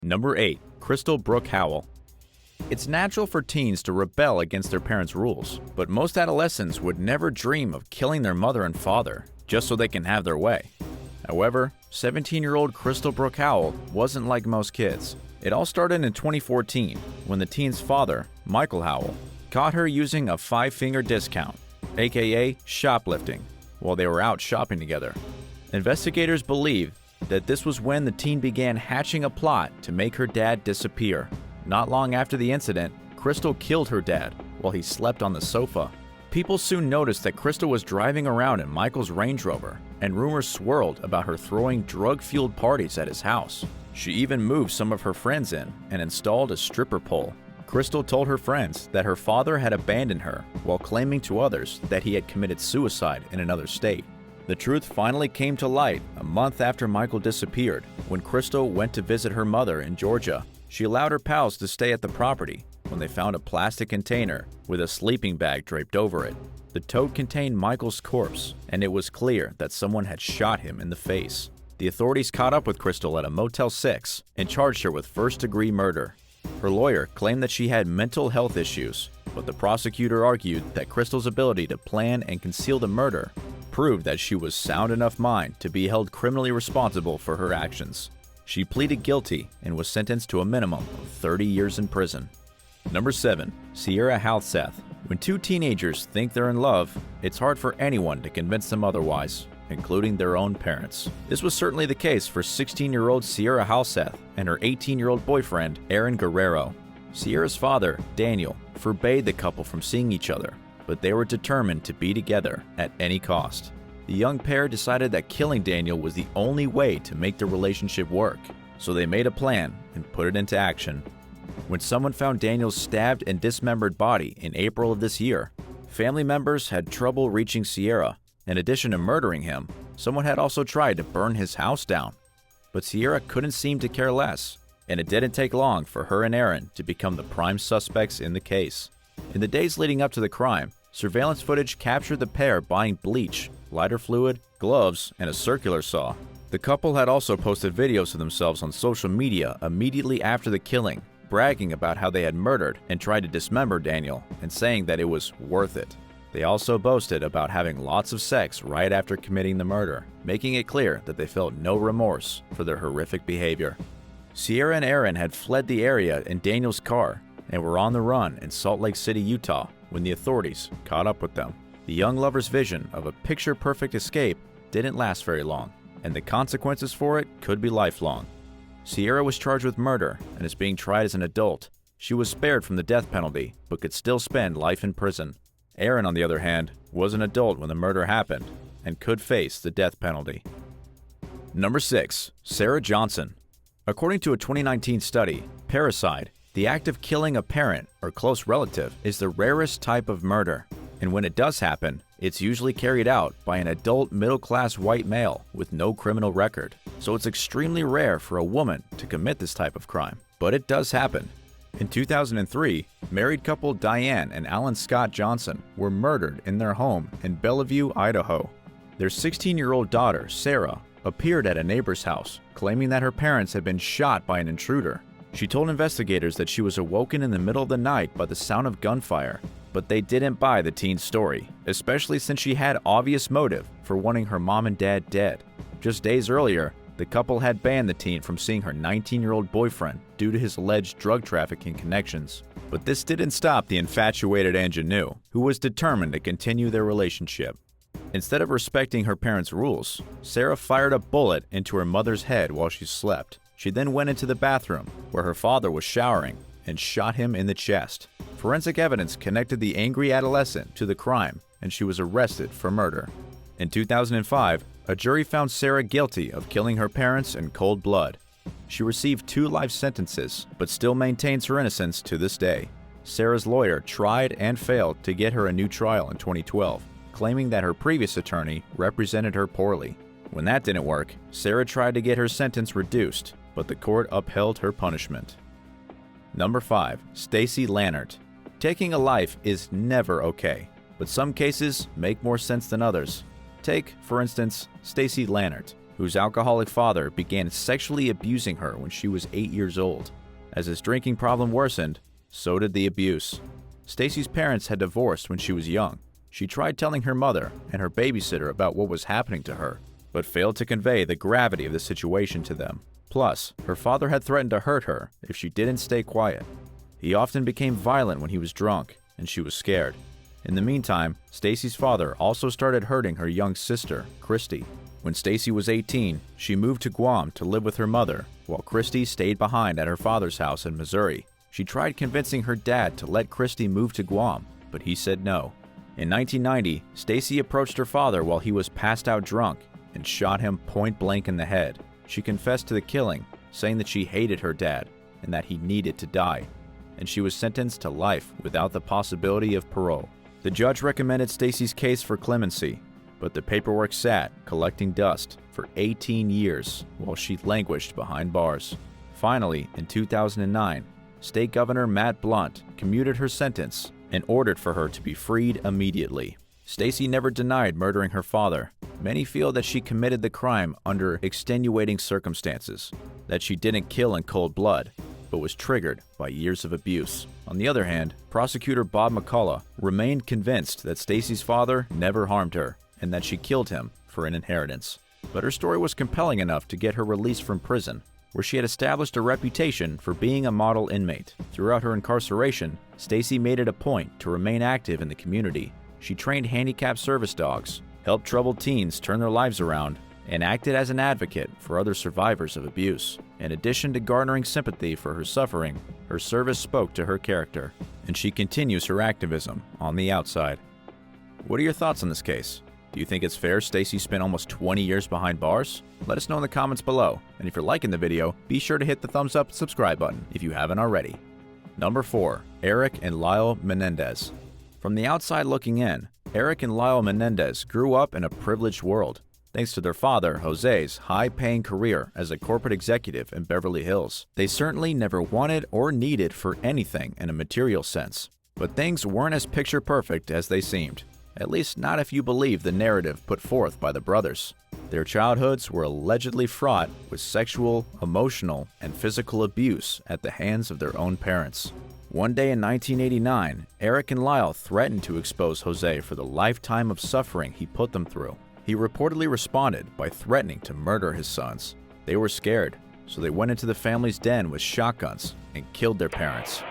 Number 8. Crystal Brooke Howell. It's natural for teens to rebel against their parents' rules, but most adolescents would never dream of killing their mother and father just so they can have their way. However, 17-year-old Crystal Brooke Howell wasn't like most kids. It all started in 2014 when the teen's father, Michael Howell, caught her using a five-finger discount, aka shoplifting, while they were out shopping together. Investigators believe that this was when the teen began hatching a plot to make her dad disappear. Not long after the incident, Crystal killed her dad while he slept on the sofa. People soon noticed that Crystal was driving around in Michael's Range Rover, and rumors swirled about her throwing drug-fueled parties at his house. She even moved some of her friends in and installed a stripper pole. Crystal told her friends that her father had abandoned her while claiming to others that he had committed suicide in another state. The truth finally came to light a month after Michael disappeared, when Crystal went to visit her mother in Georgia. She allowed her pals to stay at the property when they found a plastic container with a sleeping bag draped over it. The tote contained Michael's corpse, and it was clear that someone had shot him in the face. The authorities caught up with Crystal at a Motel 6 and charged her with first-degree murder. Her lawyer claimed that she had mental health issues, but the prosecutor argued that Crystal's ability to plan and conceal the murder proved that she was sound enough mind to be held criminally responsible for her actions. She pleaded guilty and was sentenced to a minimum of 30 years in prison. Number 7. Sierra Halseth. When two teenagers think they're in love, it's hard for anyone to convince them otherwise, including their own parents. This was certainly the case for 16-year-old Sierra Halseth and her 18-year-old boyfriend, Aaron Guerrero. Sierra's father, Daniel, forbade the couple from seeing each other, but they were determined to be together at any cost. The young pair decided that killing Daniel was the only way to make the relationship work, so they made a plan and put it into action. When someone found Daniel's stabbed and dismembered body in April of this year, family members had trouble reaching Sierra. In addition to murdering him, someone had also tried to burn his house down. But Sierra couldn't seem to care less, and it didn't take long for her and Aaron to become the prime suspects in the case. In the days leading up to the crime, surveillance footage captured the pair buying bleach, lighter fluid, gloves, and a circular saw. The couple had also posted videos of themselves on social media immediately after the killing, bragging about how they had murdered and tried to dismember Daniel and saying that it was worth it. They also boasted about having lots of sex right after committing the murder, making it clear that they felt no remorse for their horrific behavior. Sierra and Aaron had fled the area in Daniel's car and were on the run in Salt Lake City, Utah, when the authorities caught up with them. The young lover's vision of a picture-perfect escape didn't last very long, and the consequences for it could be lifelong. Sierra was charged with murder and is being tried as an adult. She was spared from the death penalty, but could still spend life in prison. Aaron, on the other hand, was an adult when the murder happened and could face the death penalty. Number 6. Sarah Johnson. According to a 2019 study, parricide, the act of killing a parent or close relative, is the rarest type of murder. And when it does happen, it's usually carried out by an adult middle-class white male with no criminal record. So it's extremely rare for a woman to commit this type of crime. But it does happen. In 2003, married couple Diane and Alan Scott Johnson were murdered in their home in Bellevue, Idaho. Their 16-year-old daughter, Sarah, appeared at a neighbor's house, claiming that her parents had been shot by an intruder. She told investigators that she was awoken in the middle of the night by the sound of gunfire, but they didn't buy the teen's story, especially since she had obvious motive for wanting her mom and dad dead. Just days earlier, the couple had banned the teen from seeing her 19-year-old boyfriend due to his alleged drug trafficking connections. But this didn't stop the infatuated ingenue, who was determined to continue their relationship. Instead of respecting her parents' rules, Sarah fired a bullet into her mother's head while she slept. She then went into the bathroom, where her father was showering, and shot him in the chest. Forensic evidence connected the angry adolescent to the crime, and she was arrested for murder. In 2005, a jury found Sarah guilty of killing her parents in cold blood. She received 2 life sentences, but still maintains her innocence to this day. Sarah's lawyer tried and failed to get her a new trial in 2012, claiming that her previous attorney represented her poorly. When that didn't work, Sarah tried to get her sentence reduced, but the court upheld her punishment. Number 5. Stacy Lannert. Taking a life is never okay, but some cases make more sense than others. Take, for instance, Stacy Lannert, whose alcoholic father began sexually abusing her when she was 8 years old. As his drinking problem worsened, so did the abuse. Stacy's parents had divorced when she was young. She tried telling her mother and her babysitter about what was happening to her, but failed to convey the gravity of the situation to them. Plus, her father had threatened to hurt her if she didn't stay quiet. He often became violent when he was drunk, and she was scared. In the meantime, Stacy's father also started hurting her young sister, Christy. When Stacy was 18, she moved to Guam to live with her mother, while Christy stayed behind at her father's house in Missouri. She tried convincing her dad to let Christy move to Guam, but he said no. In 1990, Stacy approached her father while he was passed out drunk and shot him point blank in the head. She confessed to the killing, saying that she hated her dad and that he needed to die, and she was sentenced to life without the possibility of parole. The judge recommended Stacy's case for clemency, but the paperwork sat, collecting dust, for 18 years while she languished behind bars. Finally, in 2009, State Governor Matt Blunt commuted her sentence and ordered for her to be freed immediately. Stacy never denied murdering her father. Many feel that she committed the crime under extenuating circumstances, that she didn't kill in cold blood, but was triggered by years of abuse. On the other hand, prosecutor Bob McCullough remained convinced that Stacy's father never harmed her and that she killed him for an inheritance. But her story was compelling enough to get her released from prison, where she had established a reputation for being a model inmate. Throughout her incarceration, Stacy made it a point to remain active in the community. She trained handicapped service dogs, helped troubled teens turn their lives around, and acted as an advocate for other survivors of abuse. In addition to garnering sympathy for her suffering, her service spoke to her character, and she continues her activism on the outside. What are your thoughts on this case? Do you think it's fair Stacy spent almost 20 years behind bars? Let us know in the comments below, and if you're liking the video, be sure to hit the thumbs up and subscribe button if you haven't already. Number 4. Eric and Lyle Menendez. From the outside looking in, Eric and Lyle Menendez grew up in a privileged world, thanks to their father, Jose's high-paying career as a corporate executive in Beverly Hills. They certainly never wanted or needed for anything in a material sense, but things weren't as picture-perfect as they seemed. At least not if you believe the narrative put forth by the brothers. Their childhoods were allegedly fraught with sexual, emotional, and physical abuse at the hands of their own parents. One day in 1989, Eric and Lyle threatened to expose Jose for the lifetime of suffering he put them through. He reportedly responded by threatening to murder his sons. They were scared, so they went into the family's den with shotguns and killed their parents.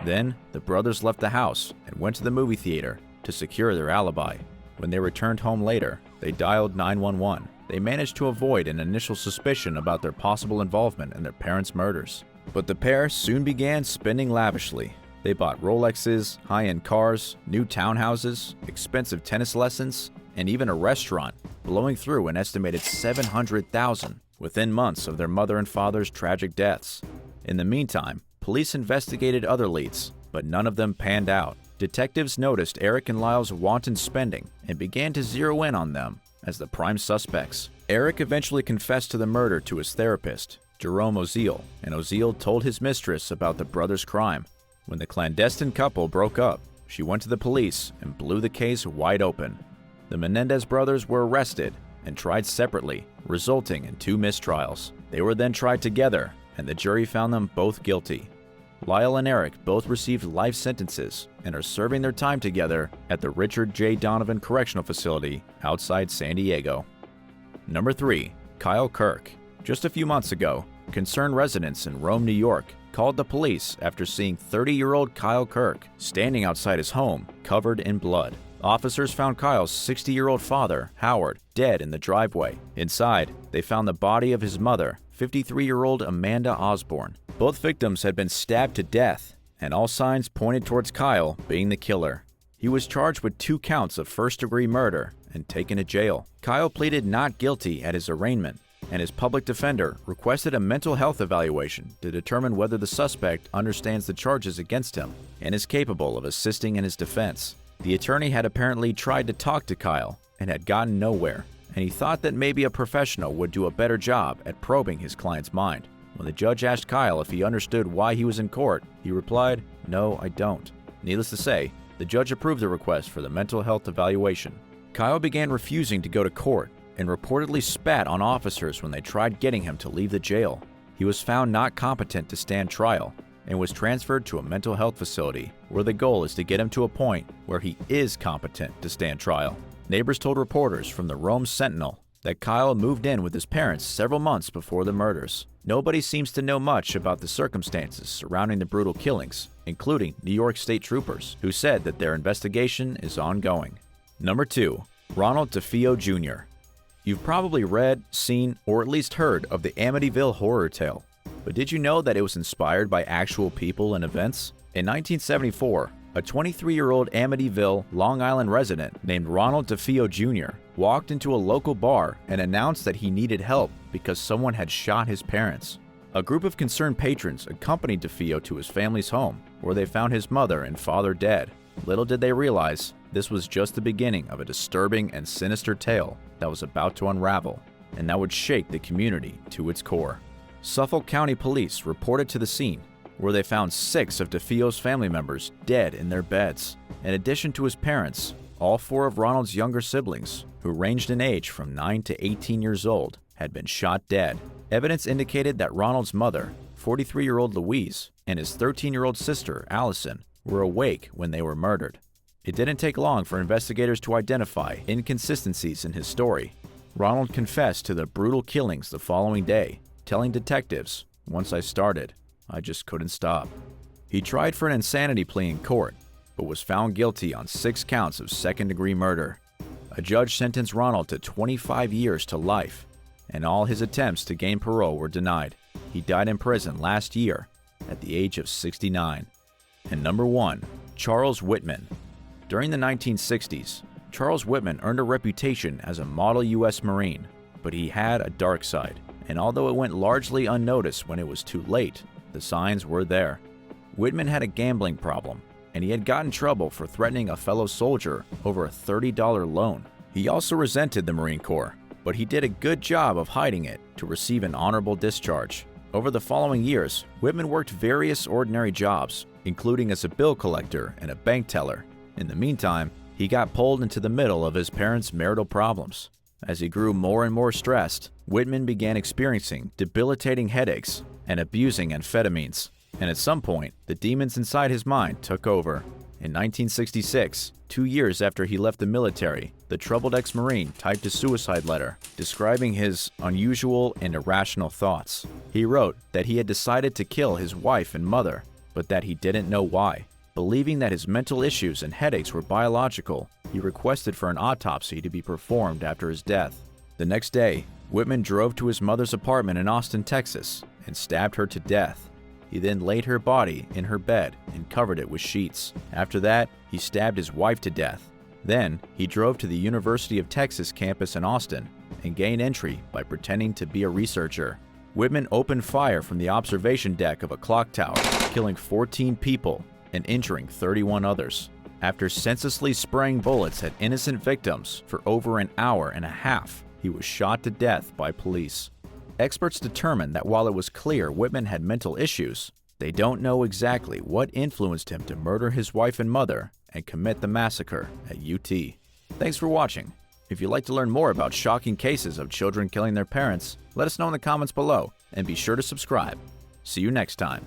Then, the brothers left the house and went to the movie theater to secure their alibi. When they returned home later, they dialed 911. They managed to avoid an initial suspicion about their possible involvement in their parents' murders. But the pair soon began spending lavishly. They bought Rolexes, high-end cars, new townhouses, expensive tennis lessons, and even a restaurant, blowing through an estimated $700,000 within months of their mother and father's tragic deaths. In the meantime, police investigated other leads, but none of them panned out. Detectives noticed Eric and Lyle's wanton spending and began to zero in on them as the prime suspects. Eric eventually confessed to the murder to his therapist, Jerome Oziel, and Oziel told his mistress about the brothers' crime. When the clandestine couple broke up, she went to the police and blew the case wide open. The Menendez brothers were arrested and tried separately, resulting in 2 mistrials. They were then tried together, and the jury found them both guilty. Lyle and Eric both received life sentences and are serving their time together at the Richard J. Donovan Correctional Facility outside San Diego. Number 3. Kyle Kirk. Just a few months ago, concerned residents in Rome, New York, called the police after seeing 30-year-old Kyle Kirk standing outside his home, covered in blood. Officers found Kyle's 60-year-old father, Howard, dead in the driveway. Inside, they found the body of his mother, 53-year-old Amanda Osborne. Both victims had been stabbed to death, and all signs pointed towards Kyle being the killer. He was charged with 2 counts of first-degree murder and taken to jail. Kyle pleaded not guilty at his arraignment, and his public defender requested a mental health evaluation to determine whether the suspect understands the charges against him and is capable of assisting in his defense. The attorney had apparently tried to talk to Kyle and had gotten nowhere, and he thought that maybe a professional would do a better job at probing his client's mind. When the judge asked Kyle if he understood why he was in court, he replied, "No, I don't." Needless to say, the judge approved the request for the mental health evaluation. Kyle began refusing to go to court, and reportedly spat on officers when they tried getting him to leave the jail. He was found not competent to stand trial and was transferred to a mental health facility where the goal is to get him to a point where he is competent to stand trial. Neighbors told reporters from the Rome Sentinel that Kyle moved in with his parents several months before the murders. Nobody seems to know much about the circumstances surrounding the brutal killings, including New York State troopers, who said that their investigation is ongoing. Number 2. Ronald DeFeo Jr. You've probably read, seen, or at least heard of the Amityville horror tale. But did you know that it was inspired by actual people and events? In 1974, a 23-year-old Amityville, Long Island resident named Ronald DeFeo Jr. walked into a local bar and announced that he needed help because someone had shot his parents. A group of concerned patrons accompanied DeFeo to his family's home, where they found his mother and father dead. Little did they realize, this was just the beginning of a disturbing and sinister tale that was about to unravel, and that would shake the community to its core. Suffolk County Police reported to the scene, where they found 6 of DeFeo's family members dead in their beds. In addition to his parents, all 4 of Ronald's younger siblings, who ranged in age from 9 to 18 years old, had been shot dead. Evidence indicated that Ronald's mother, 43-year-old Louise, and his 13-year-old sister, Allison, were awake when they were murdered. It didn't take long for investigators to identify inconsistencies in his story. Ronald confessed to the brutal killings the following day, telling detectives, "Once I started, I just couldn't stop." He tried for an insanity plea in court, but was found guilty on 6 counts of second-degree murder. A judge sentenced Ronald to 25 years to life, and all his attempts to gain parole were denied. He died in prison last year at the age of 69. And number 1, Charles Whitman. During the 1960s, Charles Whitman earned a reputation as a model U.S. Marine, but he had a dark side, and although it went largely unnoticed when it was too late, the signs were there. Whitman had a gambling problem, and he had gotten in trouble for threatening a fellow soldier over a $30 loan. He also resented the Marine Corps, but he did a good job of hiding it to receive an honorable discharge. Over the following years, Whitman worked various ordinary jobs, including as a bill collector and a bank teller. In the meantime, he got pulled into the middle of his parents' marital problems. As he grew more and more stressed, Whitman began experiencing debilitating headaches and abusing amphetamines. And at some point, the demons inside his mind took over. In 1966, 2 years after he left the military, the troubled ex-Marine typed a suicide letter describing his unusual and irrational thoughts. He wrote that he had decided to kill his wife and mother, but that he didn't know why. Believing that his mental issues and headaches were biological, he requested for an autopsy to be performed after his death. The next day, Whitman drove to his mother's apartment in Austin, Texas, and stabbed her to death. He then laid her body in her bed and covered it with sheets. After that, he stabbed his wife to death. Then, he drove to the University of Texas campus in Austin and gained entry by pretending to be a researcher. Whitman opened fire from the observation deck of a clock tower, killing 14 people and injuring 31 others. After senselessly spraying bullets at innocent victims for over an hour and a half, he was shot to death by police. Experts determined that while it was clear Whitman had mental issues, they don't know exactly what influenced him to murder his wife and mother and commit the massacre at UT. Thanks for watching. If you'd like to learn more about shocking cases of children killing their parents, let us know in the comments below, and be sure to subscribe. See you next time.